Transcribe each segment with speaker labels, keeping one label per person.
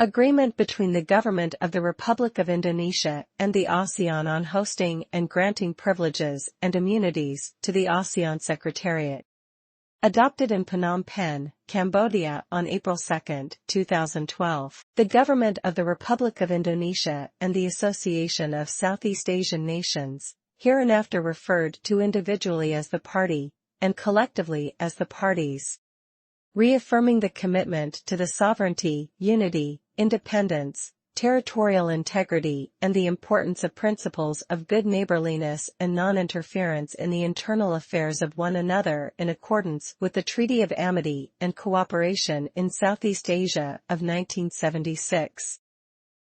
Speaker 1: Agreement between the Government of the Republic of Indonesia and the ASEAN on hosting and granting privileges and immunities to the Asean Secretariat. Adopted in Phnom Penh, Cambodia on April 2, 2012. The Government of the Republic of Indonesia and the Association of Southeast Asian Nations, hereinafter referred to individually as the Party, and collectively as the Parties. Reaffirming the commitment to the sovereignty, unity, independence, territorial integrity and the importance of principles of good neighborliness and non-interference in the internal affairs of one another in accordance with the Treaty of Amity and Cooperation in Southeast Asia of 1976.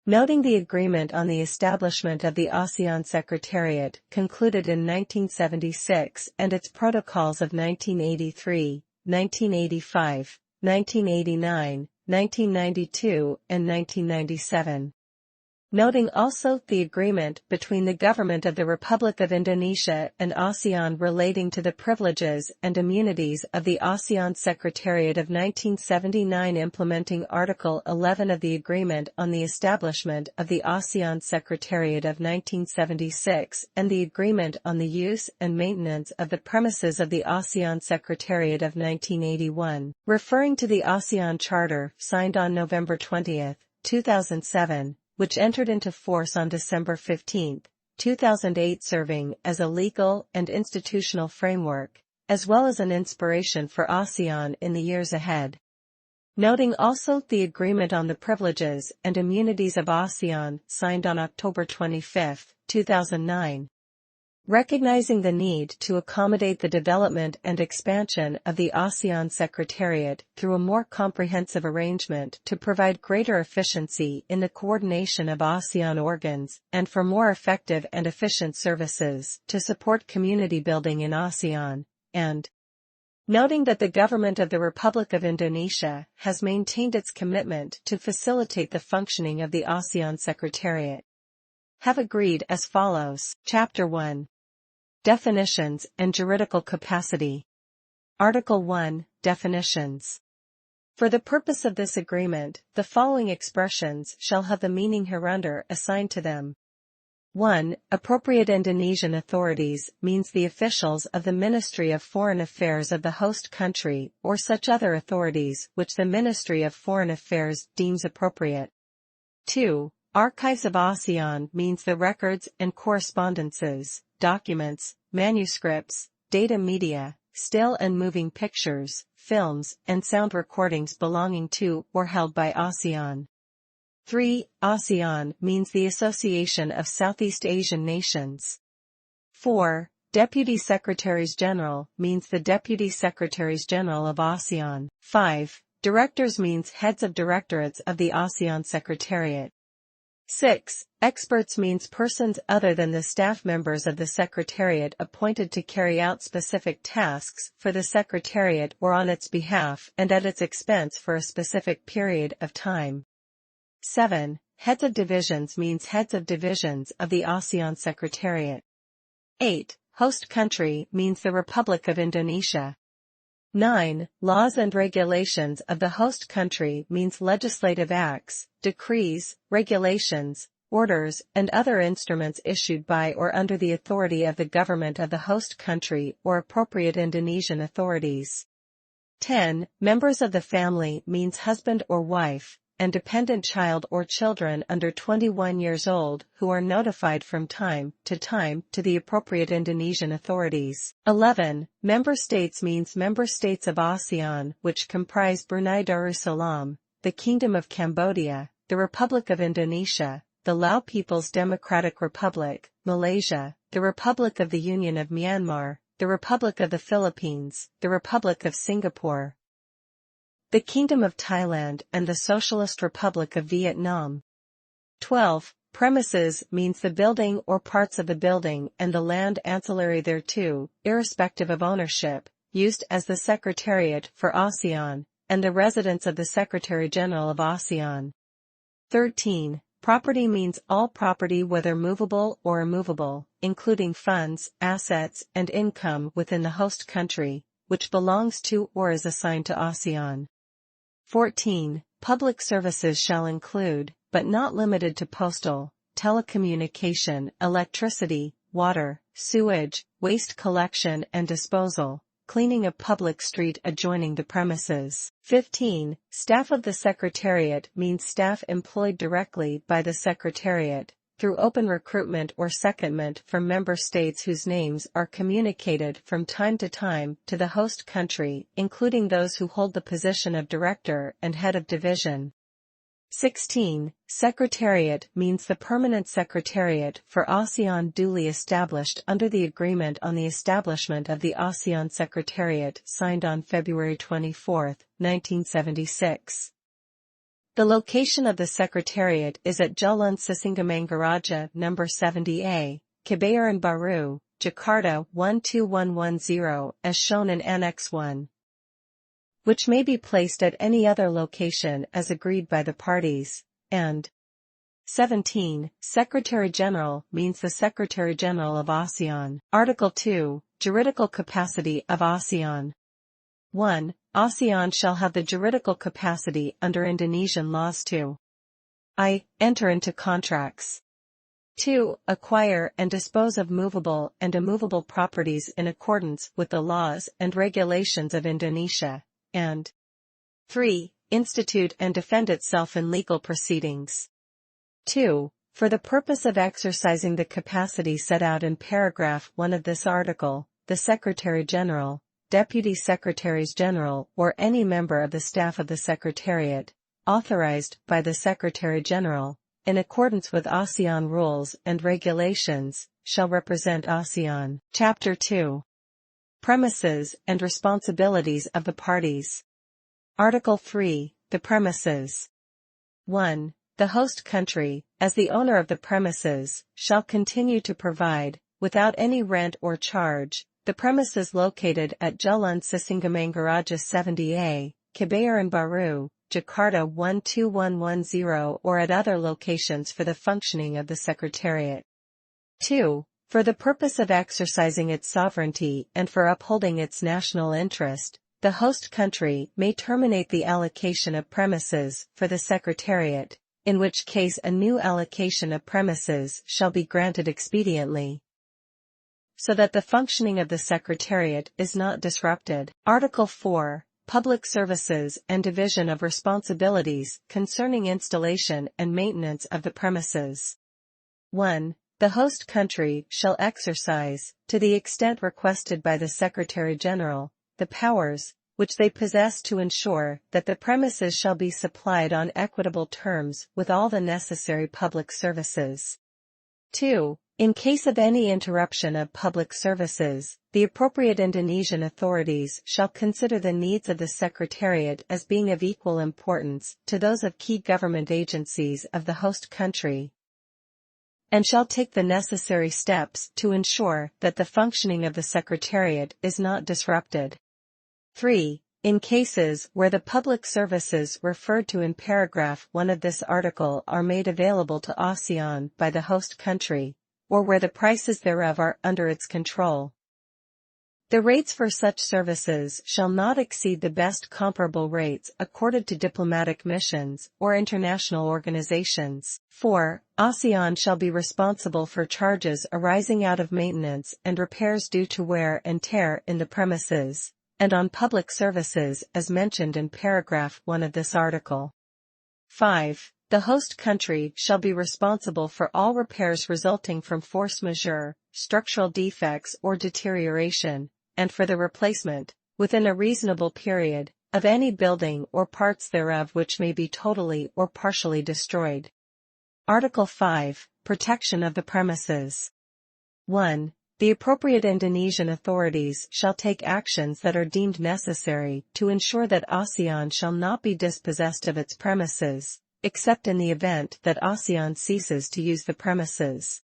Speaker 1: Noting the agreement on the establishment of the Asean Secretariat concluded in 1976 and its protocols of 1983, 1985, 1989, 1992, and 1997. Noting also the agreement between the Government of the Republic of Indonesia and ASEAN relating to the privileges and immunities of the Asean Secretariat of 1979 implementing Article 11 of the Agreement on the Establishment of the Asean Secretariat of 1976 and the Agreement on the Use and Maintenance of the Premises of the Asean Secretariat of 1981, referring to the ASEAN Charter signed on November 20, 2007, which entered into force on December 15, 2008, serving as a legal and institutional framework, as well as an inspiration for ASEAN in the years ahead. Noting also the Agreement on the Privileges and Immunities of ASEAN, signed on October 25, 2009. Recognizing the need to accommodate the development and expansion of the ASEAN Secretariat through a more comprehensive arrangement to provide greater efficiency in the coordination of ASEAN organs and for more effective and efficient services to support community building in ASEAN, and noting that the Government of the Republic of Indonesia has maintained its commitment to facilitate the functioning of the ASEAN Secretariat, have agreed as follows. Chapter 1. Definitions and Juridical Capacity. Article 1. Definitions. For the purpose of this agreement, the following expressions shall have the meaning hereunder assigned to them. 1. Appropriate Indonesian authorities means the officials of the Ministry of Foreign Affairs of the host country or such other authorities which the Ministry of Foreign Affairs deems appropriate. 2. Archives of ASEAN means the records and correspondences, documents, manuscripts, data media, still and moving pictures, films, and sound recordings belonging to or held by ASEAN. 3. ASEAN means the Association of Southeast Asian Nations. 4. Deputy Secretaries General means the Deputy Secretaries General of ASEAN. 5. Directors means heads of directorates of the ASEAN Secretariat. 6. Experts means persons other than the staff members of the Secretariat appointed to carry out specific tasks for the Secretariat or on its behalf and at its expense for a specific period of time. 7. Heads of divisions means heads of divisions of the ASEAN Secretariat. 8. Host country means the Republic of Indonesia. 9. Laws and regulations of the host country means legislative acts, decrees, regulations, orders, and other instruments issued by or under the authority of the government of the host country or appropriate Indonesian authorities. 10. Members of the family means husband or wife, and dependent child or children under 21 years old who are notified from time to the appropriate Indonesian authorities. 11. Member states means member states of ASEAN which comprise Brunei Darussalam, the Kingdom of Cambodia, the Republic of Indonesia, the Lao People's Democratic Republic, Malaysia, the Republic of the Union of Myanmar, the Republic of the Philippines, the Republic of Singapore, the Kingdom of Thailand and the Socialist Republic of Vietnam. 12. Premises means the building or parts of the building and the land ancillary thereto, irrespective of ownership, used as the Secretariat for ASEAN, and the residence of the Secretary-General of ASEAN. 13. Property means all property whether movable or immovable, including funds, assets, and income within the host country, which belongs to or is assigned to ASEAN. 14. Public services shall include, but not limited to postal, telecommunication, electricity, water, sewage, waste collection and disposal, cleaning of public street adjoining the premises. 15. Staff of the Secretariat means staff employed directly by the Secretariat, through open recruitment or secondment from member states whose names are communicated from time to the host country, including those who hold the position of director and head of division. 16. Secretariat means the permanent secretariat for ASEAN duly established under the Agreement on the Establishment of the Asean Secretariat signed on February 24, 1976. The location of the Secretariat is at Jalan Sisingamangaraja No. 70A, Kebayoran Baru, Jakarta 12110 as shown in Annex 1. Which may be placed at any other location as agreed by the parties, and 17. Secretary-General means the Secretary-General of ASEAN. Article 2. Juridical capacity of ASEAN. 1. ASEAN shall have the juridical capacity under Indonesian laws to I. Enter into contracts. 2. Acquire and dispose of movable and immovable properties in accordance with the laws and regulations of Indonesia, and 3. Institute and defend itself in legal proceedings. 2. For the purpose of exercising the capacity set out in paragraph 1 of this article, the Secretary-General, Deputy Secretaries-General or any member of the staff of the Secretariat, authorized by the Secretary-General, in accordance with ASEAN rules and regulations, shall represent ASEAN. Chapter 2. Premises and responsibilities of the parties. Article 3. The premises. 1. The host country, as the owner of the premises, shall continue to provide, without any rent or charge, the premises located at Jalan Sisingamangaraja 70A, Kebayoran Baru, Jakarta 12110 or at other locations for the functioning of the Secretariat. 2. For the purpose of exercising its sovereignty and for upholding its national interest, the host country may terminate the allocation of premises for the Secretariat, in which case a new allocation of premises shall be granted expediently, so that the functioning of the Secretariat is not disrupted. Article 4. Public services and division of responsibilities concerning installation and maintenance of the premises. 1. The host country shall exercise, to the extent requested by the Secretary-General, the powers which they possess to ensure that the premises shall be supplied on equitable terms with all the necessary public services. 2. In case of any interruption of public services, the appropriate Indonesian authorities shall consider the needs of the Secretariat as being of equal importance to those of key government agencies of the host country, and shall take the necessary steps to ensure that the functioning of the Secretariat is not disrupted. 3. In cases where the public services referred to in paragraph 1 of this article are made available to ASEAN by the host country, or where the prices thereof are under its control, the rates for such services shall not exceed the best comparable rates accorded to diplomatic missions or international organizations. 4. ASEAN shall be responsible for charges arising out of maintenance and repairs due to wear and tear in the premises, and on public services as mentioned in paragraph 1 of this article. 5. The host country shall be responsible for all repairs resulting from force majeure, structural defects or deterioration, and for the replacement, within a reasonable period, of any building or parts thereof which may be totally or partially destroyed. Article 5. Protection of the premises. 1. The appropriate Indonesian authorities shall take actions that are deemed necessary to ensure that ASEAN shall not be dispossessed of its premises, except in the event that ASEAN ceases to use the premises.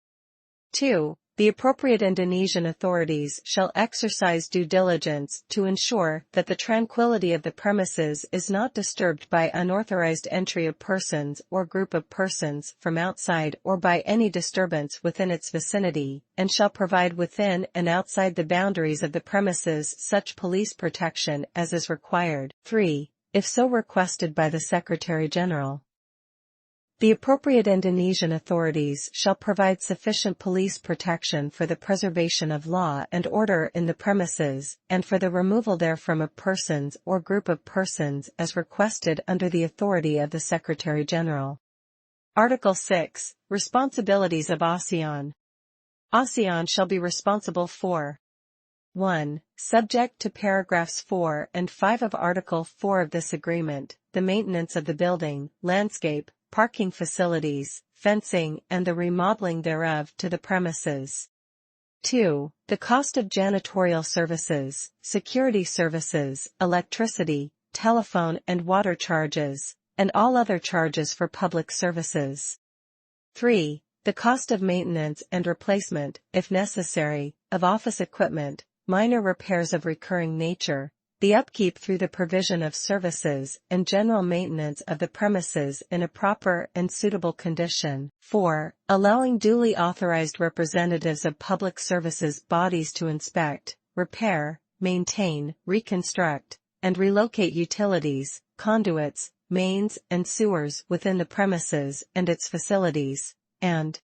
Speaker 1: 2. The appropriate Indonesian authorities shall exercise due diligence to ensure that the tranquility of the premises is not disturbed by unauthorized entry of persons or group of persons from outside or by any disturbance within its vicinity, and shall provide within and outside the boundaries of the premises such police protection as is required. 3. if so requested by the Secretary-General. The appropriate Indonesian authorities shall provide sufficient police protection for the preservation of law and order in the premises, and for the removal therefrom of persons or group of persons as requested under the authority of the Secretary-General. Article 6. Responsibilities of ASEAN. ASEAN shall be responsible for 1. Subject to paragraphs 4 and 5 of Article 4 of this agreement, the maintenance of the building, landscape, parking facilities, fencing and the remodeling thereof to the premises. 2. The cost of janitorial services, security services, electricity, telephone and water charges, and all other charges for public services. 3. The cost of maintenance and replacement, if necessary, of office equipment, minor repairs of recurring nature, the upkeep through the provision of services and general maintenance of the premises in a proper and suitable condition. 4. Allowing duly authorized representatives of public services bodies to inspect, repair, maintain, reconstruct, and relocate utilities, conduits, mains and sewers within the premises and its facilities, and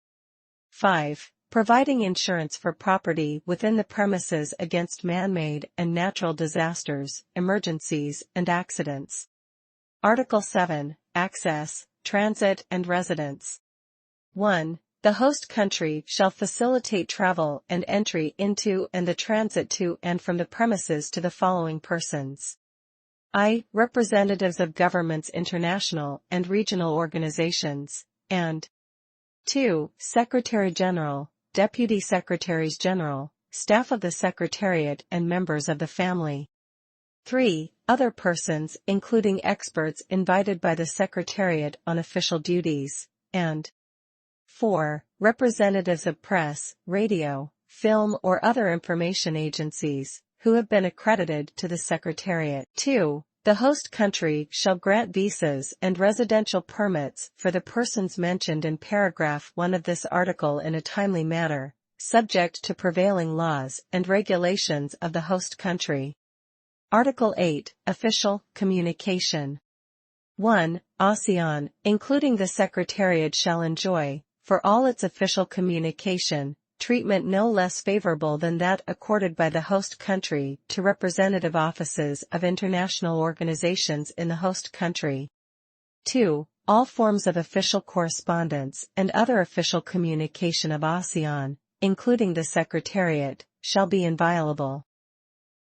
Speaker 1: 5. Providing insurance for property within the premises against man-made and natural disasters, emergencies, and accidents. Article 7. Access, transit and residence. 1. The host country shall facilitate travel and entry into and the transit to and from the premises to the following persons. I. Representatives of governments, international and regional organizations, and 2. Secretary-General, Deputy Secretaries-General, staff of the Secretariat and members of the family. 3. Other persons including experts invited by the Secretariat on official duties, and 4. Representatives of press, radio, film or other information agencies, who have been accredited to the Secretariat. 2. The host country shall grant visas and residential permits for the persons mentioned in paragraph 1 of this article in a timely manner, subject to prevailing laws and regulations of the host country. Article 8. Official communication. 1. ASEAN, including the Secretariat, shall enjoy, for all its official communication, treatment no less favorable than that accorded by the host country to representative offices of international organizations in the host country. 2. All forms of official correspondence and other official communication of ASEAN, including the Secretariat, shall be inviolable.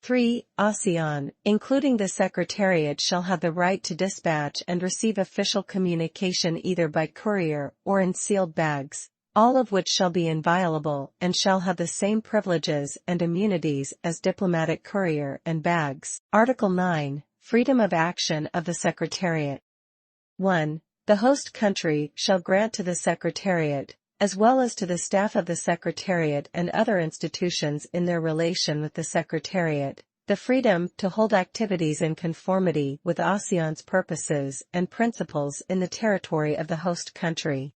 Speaker 1: 3. ASEAN, including the Secretariat, shall have the right to dispatch and receive official communication either by courier or in sealed bags, all of which shall be inviolable and shall have the same privileges and immunities as diplomatic courier and bags. Article 9. Freedom of action of the Secretariat. 1. The host country shall grant to the Secretariat, as well as to the staff of the Secretariat and other institutions in their relation with the Secretariat, the freedom to hold activities in conformity with ASEAN's purposes and principles in the territory of the host country.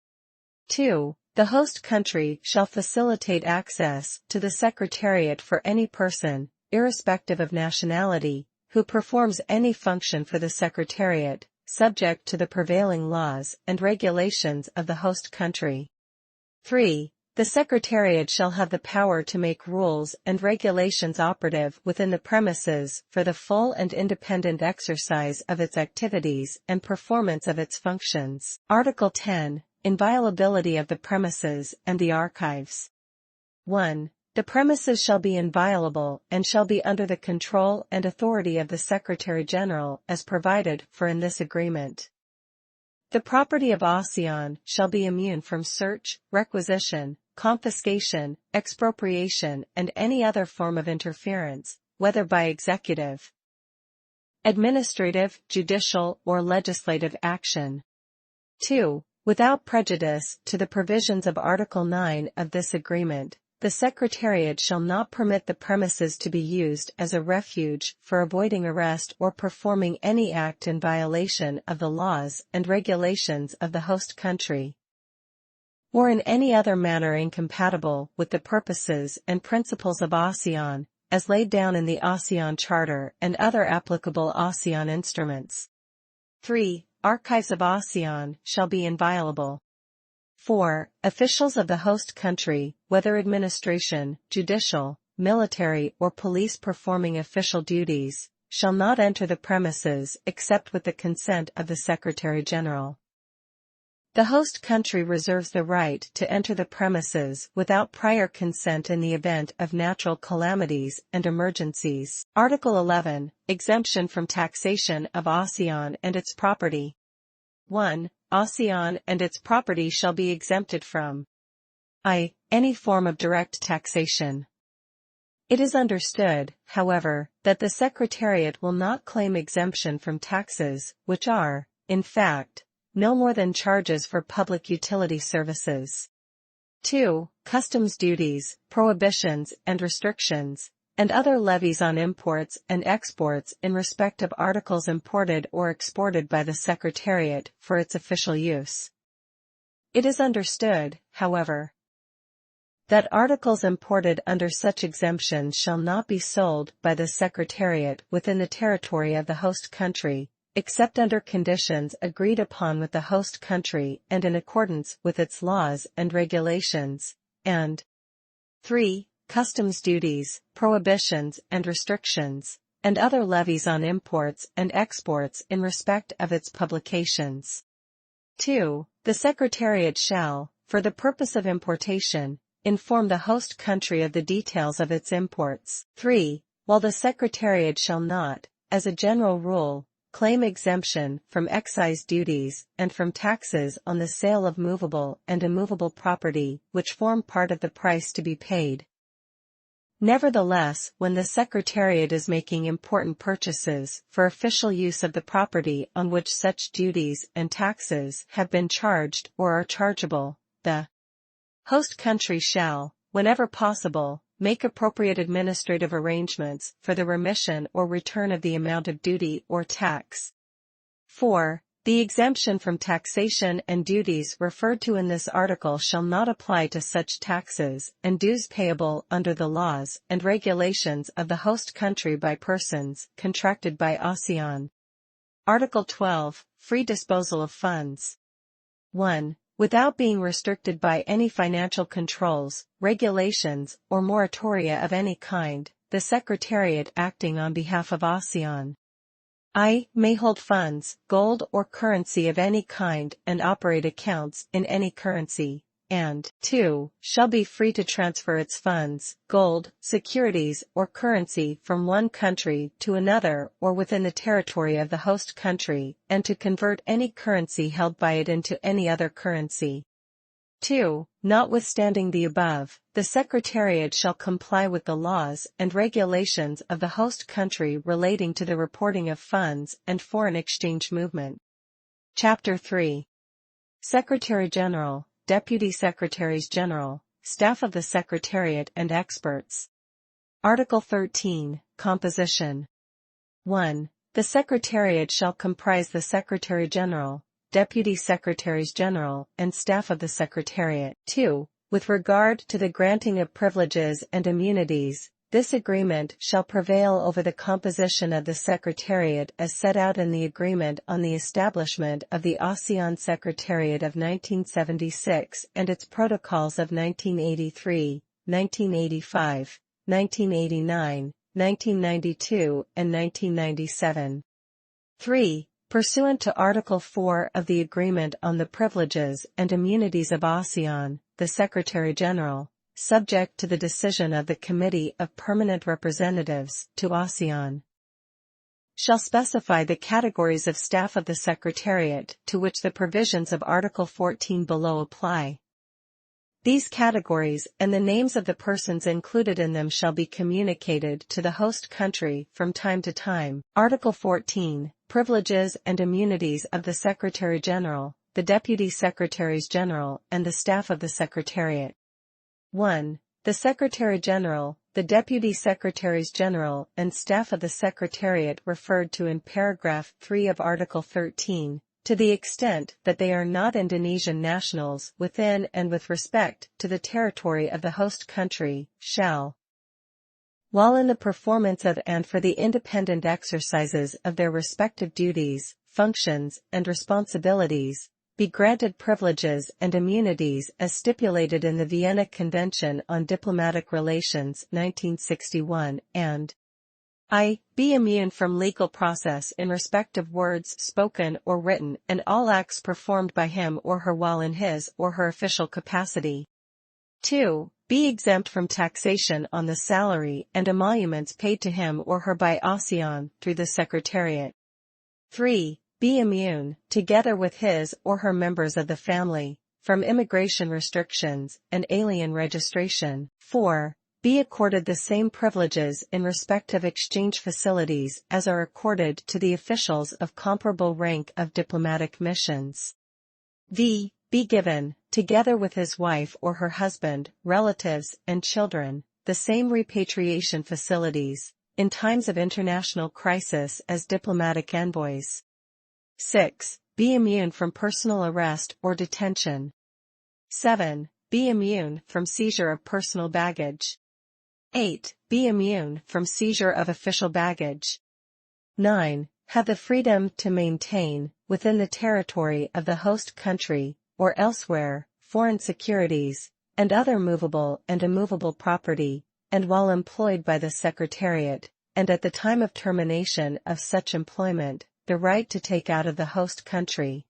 Speaker 1: 2. The host country shall facilitate access to the Secretariat for any person, irrespective of nationality, who performs any function for the Secretariat, subject to the prevailing laws and regulations of the host country. 3. The Secretariat shall have the power to make rules and regulations operative within the premises for the full and independent exercise of its activities and performance of its functions. Article 10. Inviolability of the premises and the archives. 1. The premises shall be inviolable and shall be under the control and authority of the Secretary-General as provided for in this agreement. The property of ASEAN shall be immune from search, requisition, confiscation, expropriation and any other form of interference, whether by executive, administrative, judicial or legislative action. 2. Without prejudice to the provisions of Article 9 of this agreement, the Secretariat shall not permit the premises to be used as a refuge for avoiding arrest or performing any act in violation of the laws and regulations of the host country, or in any other manner incompatible with the purposes and principles of ASEAN, as laid down in the ASEAN Charter and other applicable ASEAN instruments. 3. Archives of ASEAN shall be inviolable. 4. Officials of the host country, whether administration, judicial, military or police performing official duties, shall not enter the premises except with the consent of the Secretary-General. The host country reserves the right to enter the premises without prior consent in the event of natural calamities and emergencies. Article 11. Exemption from taxation of ASEAN and its property. 1. ASEAN and its property shall be exempted from any form of direct taxation. It is understood, however, that the Secretariat will not claim exemption from taxes, which are, in fact, no more than charges for public utility services. 2. Customs duties, prohibitions and restrictions, and other levies on imports and exports in respect of articles imported or exported by the Secretariat for its official use. It is understood, however, that articles imported under such exemptions shall not be sold by the Secretariat within the territory of the host country, except under conditions agreed upon with the host country and in accordance with its laws and regulations, and 3. Customs duties, prohibitions and restrictions, and other levies on imports and exports in respect of its publications. 2. The Secretariat shall, for the purpose of importation, inform the host country of the details of its imports. 3. While the Secretariat shall not, as a general rule, claim exemption from excise duties and from taxes on the sale of movable and immovable property which form part of the price to be paid. Nevertheless, when the Secretariat is making important purchases for official use of the property on which such duties and taxes have been charged or are chargeable, the host country shall, whenever possible, make appropriate administrative arrangements for the remission or return of the amount of duty or tax. 4. The exemption from taxation and duties referred to in this article shall not apply to such taxes and dues payable under the laws and regulations of the host country by persons contracted by ASEAN. Article 12. Free disposal of funds. 1. Without being restricted by any financial controls, regulations, or moratoria of any kind, the Secretariat acting on behalf of ASEAN may hold funds, gold or currency of any kind and operate accounts in any currency, and 2. Shall be free to transfer its funds, gold, securities or currency from one country to another or within the territory of the host country, and to convert any currency held by it into any other currency. 2. Notwithstanding the above, the Secretariat shall comply with the laws and regulations of the host country relating to the reporting of funds and foreign exchange movement. Chapter 3. Secretary-General, Deputy Secretaries-General, Staff of the Secretariat and Experts. Article 13. Composition. 1. The Secretariat shall comprise the Secretary-General, Deputy Secretaries-General, and Staff of the Secretariat. 2. With regard to the granting of privileges and immunities, this agreement shall prevail over the composition of the Secretariat as set out in the Agreement on the Establishment of the Asean Secretariat of 1976 and its protocols of 1983, 1985, 1989, 1992, and 1997. 3. Pursuant to Article 4 of the Agreement on the Privileges and Immunities of ASEAN, the Secretary-General, subject to the decision of the Committee of Permanent Representatives to ASEAN, shall specify the categories of staff of the Secretariat to which the provisions of Article 14 below apply. These categories and the names of the persons included in them shall be communicated to the host country from time to time. Article 14. Privileges and immunities of the Secretary-General, the Deputy Secretaries-General, and the staff of the Secretariat. 1. The Secretary-General, the Deputy Secretaries-General, and staff of the Secretariat referred to in paragraph 3 of Article 13, to the extent that they are not Indonesian nationals within and with respect to the territory of the host country, shall, while in the performance of and for the independent exercises of their respective duties, functions, and responsibilities, be granted privileges and immunities as stipulated in the Vienna Convention on Diplomatic Relations 1961, and I. Be immune from legal process in respect of words spoken or written and all acts performed by him or her while in his or her official capacity. 2. Be exempt from taxation on the salary and emoluments paid to him or her by ASEAN through the Secretariat. 3. Be immune, together with his or her members of the family, from immigration restrictions and alien registration. 4. Be accorded the same privileges in respect of exchange facilities as are accorded to the officials of comparable rank of diplomatic missions. V. Be given, together with his wife or her husband, relatives, and children, the same repatriation facilities, in times of international crisis as diplomatic envoys. 6. Be immune from personal arrest or detention. 7. Be immune from seizure of personal baggage. 8. Be immune from seizure of official baggage. 9. Have the freedom to maintain, within the territory of the host country, or elsewhere, foreign securities, and other movable and immovable property, and while employed by the Secretariat, and at the time of termination of such employment, the right to take out of the host country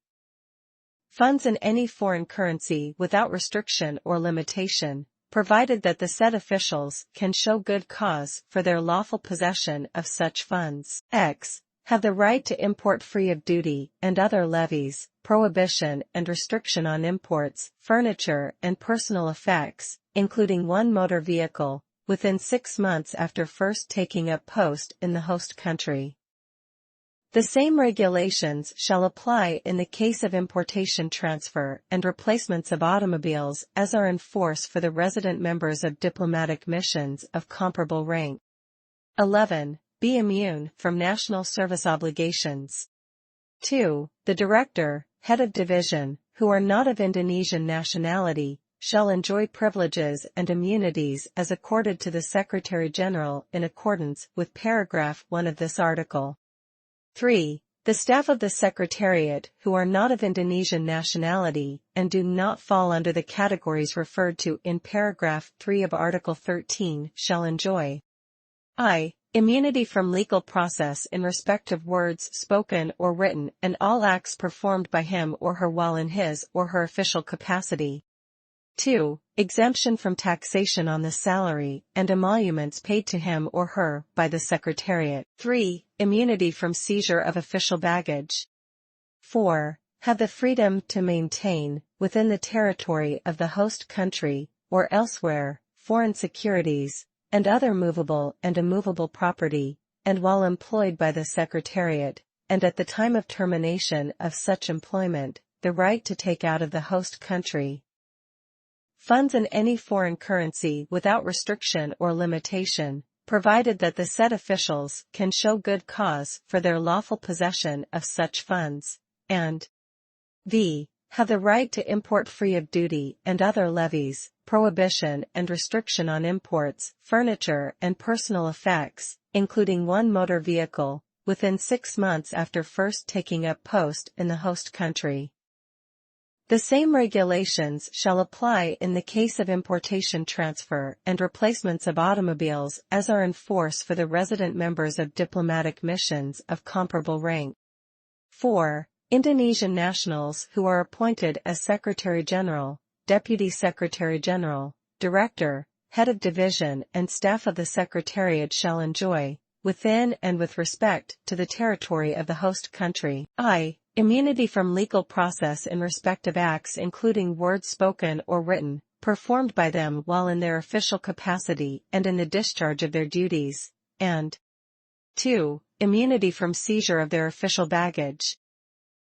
Speaker 1: funds in any foreign currency without restriction or limitation, provided that the said officials can show good cause for their lawful possession of such funds. X. Have the right to import free of duty and other levies, prohibition and restriction on imports, furniture and personal effects, including one motor vehicle, within 6 months after first taking up post in the host country. The same regulations shall apply in the case of importation, transfer, and replacements of automobiles as are in force for the resident members of diplomatic missions of comparable rank. 11. Be immune from national service obligations. 2. The director, head of division, who are not of Indonesian nationality, shall enjoy privileges and immunities as accorded to the Secretary-General in accordance with paragraph 1 of this article. 3. The staff of the Secretariat who are not of Indonesian nationality and do not fall under the categories referred to in paragraph 3 of Article 13 shall enjoy I. Immunity from legal process in respect of words spoken or written and all acts performed by him or her while in his or her official capacity. 2. Exemption from taxation on the salary and emoluments paid to him or her by the Secretariat. 3. Immunity from seizure of official baggage. 4. Have the freedom to maintain, within the territory of the host country, or elsewhere, foreign securities, and other movable and immovable property, and while employed by the Secretariat, and at the time of termination of such employment, the right to take out of the host country funds in any foreign currency without restriction or limitation, provided that the said officials can show good cause for their lawful possession of such funds, and v. Have the right to import free of duty and other levies, prohibition and restriction on imports, furniture and personal effects, including one motor vehicle, within 6 months after first taking up post in the host country. The same regulations shall apply in the case of importation, transfer, and replacements of automobiles as are in force for the resident members of diplomatic missions of comparable rank. 4. Indonesian nationals who are appointed as Secretary-General, Deputy Secretary-General, Director, Head of Division and staff of the Secretariat shall enjoy, within and with respect to the territory of the host country, I. Immunity from legal process in respect of acts including words spoken or written, performed by them while in their official capacity and in the discharge of their duties, and 2. Immunity from seizure of their official baggage.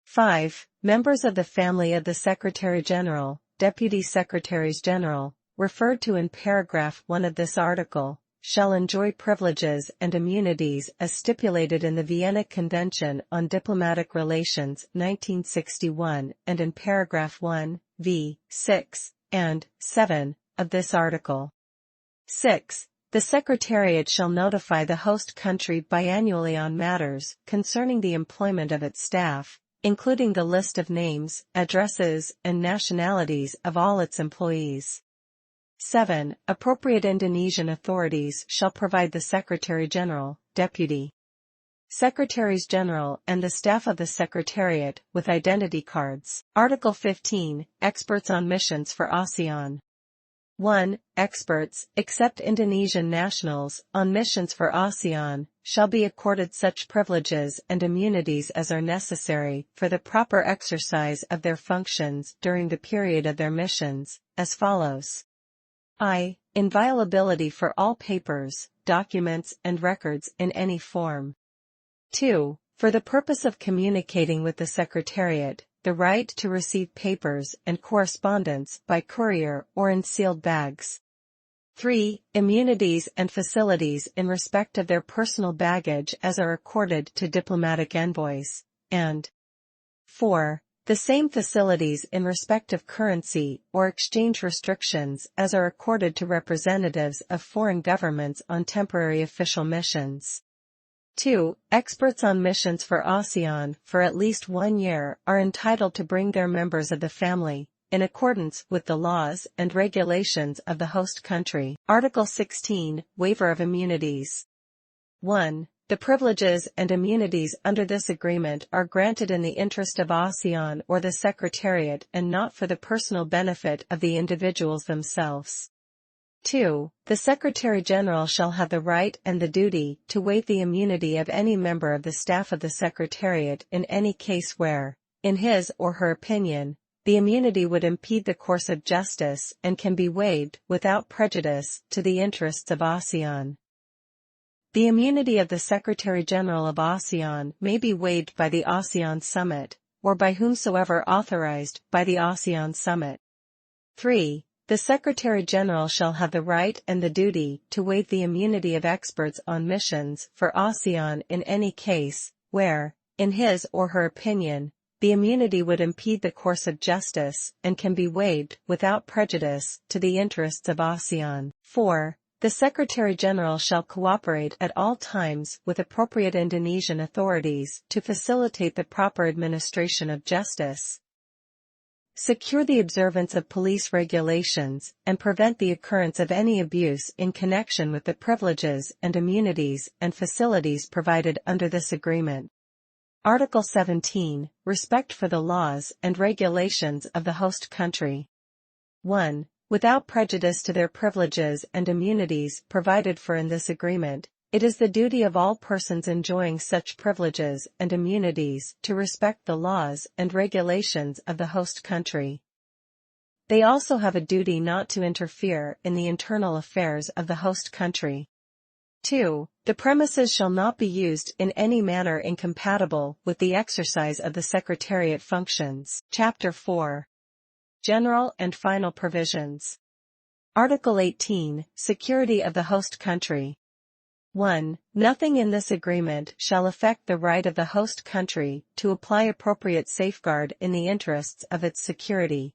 Speaker 1: 5. Members of the family of the Secretary-General, Deputy Secretaries-General, referred to in paragraph 1 of this article, shall enjoy privileges and immunities as stipulated in the Vienna Convention on Diplomatic Relations 1961 and in paragraph 1, v. 6, and 7, of this article. 6. The Secretariat shall notify the host country biannually on matters concerning the employment of its staff, including the list of names, addresses, and nationalities of all its employees. 7. Appropriate Indonesian authorities shall provide the Secretary-General, Deputy Secretaries-General and the staff of the Secretariat with identity cards. Article 15. Experts on missions for ASEAN. 1. Experts, except Indonesian nationals, on missions for ASEAN, shall be accorded such privileges and immunities as are necessary for the proper exercise of their functions during the period of their missions, as follows. I. Inviolability for all papers, documents and records in any form. 2. For the purpose of communicating with the Secretariat, the right to receive papers and correspondence by courier or in sealed bags. 3. Immunities and facilities in respect of their personal baggage as are accorded to diplomatic envoys, and 4. The same facilities in respect of currency or exchange restrictions as are accorded to representatives of foreign governments on temporary official missions. 2. Experts on missions for ASEAN for at least 1 year are entitled to bring their members of the family, in accordance with the laws and regulations of the host country. Article 16. Waiver of Immunities. 1. The privileges and immunities under this agreement are granted in the interest of ASEAN or the Secretariat and not for the personal benefit of the individuals themselves. 2. The Secretary-General shall have the right and the duty to waive the immunity of any member of the staff of the Secretariat in any case where, in his or her opinion, the immunity would impede the course of justice and can be waived without prejudice to the interests of ASEAN. The immunity of the Secretary-General of ASEAN may be waived by the ASEAN Summit, or by whomsoever authorized by the ASEAN Summit. 3. The Secretary-General shall have the right and the duty to waive the immunity of experts on missions for ASEAN in any case where, in his or her opinion, the immunity would impede the course of justice and can be waived without prejudice to the interests of ASEAN. 4. The Secretary-General shall cooperate at all times with appropriate Indonesian authorities to facilitate the proper administration of justice, secure the observance of police regulations, and prevent the occurrence of any abuse in connection with the privileges and immunities and facilities provided under this agreement. Article 17. Respect for the laws and regulations of the host country. 1. Without prejudice to their privileges and immunities provided for in this agreement, it is the duty of all persons enjoying such privileges and immunities to respect the laws and regulations of the host country. They also have a duty not to interfere in the internal affairs of the host country. 2. The premises shall not be used in any manner incompatible with the exercise of the Secretariat functions. Chapter 4. General and Final Provisions. Article 18. Security of the host country. 1. Nothing in this agreement shall affect the right of the host country to apply appropriate safeguard in the interests of its security,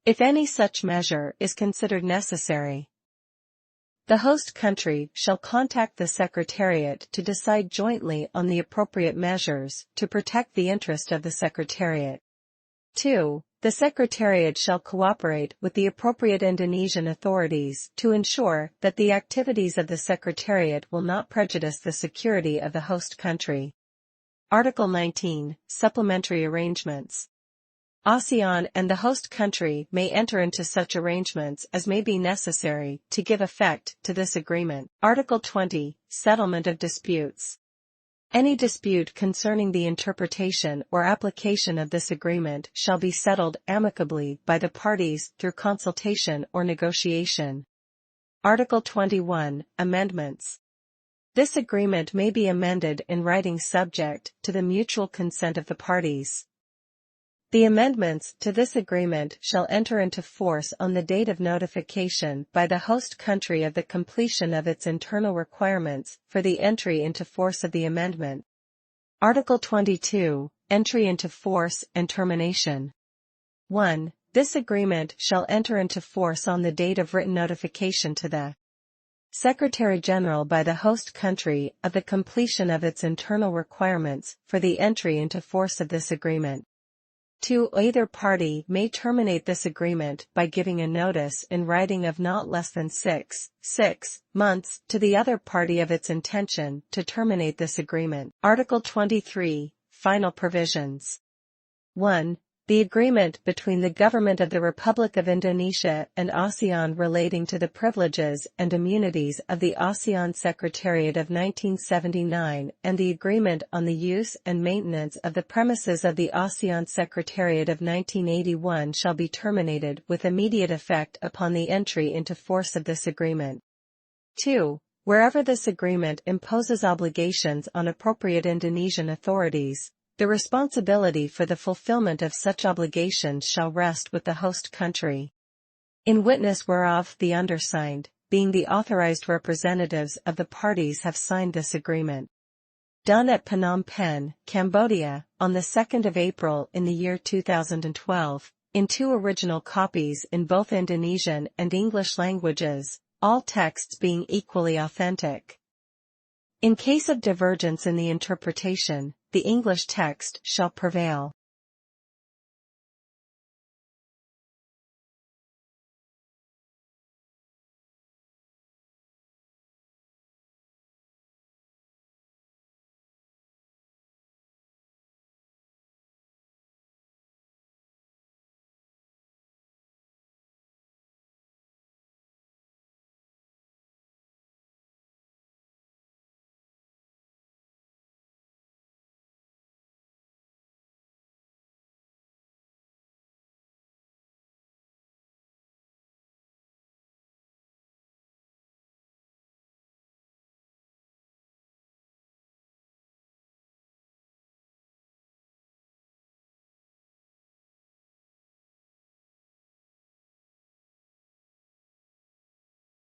Speaker 1: if any such measure is considered necessary. The host country shall contact the Secretariat to decide jointly on the appropriate measures to protect the interest of the Secretariat. 2. The Secretariat shall cooperate with the appropriate Indonesian authorities to ensure that the activities of the Secretariat will not prejudice the security of the host country. Article 19. Supplementary Arrangements. ASEAN and the host country may enter into such arrangements as may be necessary to give effect to this agreement. Article 20. Settlement of disputes. Any dispute concerning the interpretation or application of this agreement shall be settled amicably by the parties through consultation or negotiation. Article 21. Amendments. This agreement may be amended in writing subject to the mutual consent of the parties. The amendments to this agreement shall enter into force on the date of notification by the host country of the completion of its internal requirements for the entry into force of the amendment. Article 22. Entry into force and termination. 1. This agreement shall enter into force on the date of written notification to the Secretary-General by the host country of the completion of its internal requirements for the entry into force of this agreement. 2. Either party may terminate this agreement by giving a notice in writing of not less than 6 months to the other party of its intention to terminate this agreement. Article 23, Final Provisions. 1. The agreement between the Government of the Republic of Indonesia and ASEAN relating to the privileges and immunities of the Asean Secretariat of 1979 and the agreement on the use and maintenance of the premises of the Asean Secretariat of 1981 shall be terminated with immediate effect upon the entry into force of this agreement. 2. Wherever this agreement imposes obligations on appropriate Indonesian authorities, the responsibility for the fulfillment of such obligations shall rest with the host country. In witness whereof the undersigned, being the authorized representatives of the parties, have signed this agreement. Done at Phnom Penh, Cambodia, on the 2nd of April in the year 2012, in 2 original copies in both Indonesian and English languages, all texts being equally authentic. In case of divergence in the interpretation, the English text shall prevail.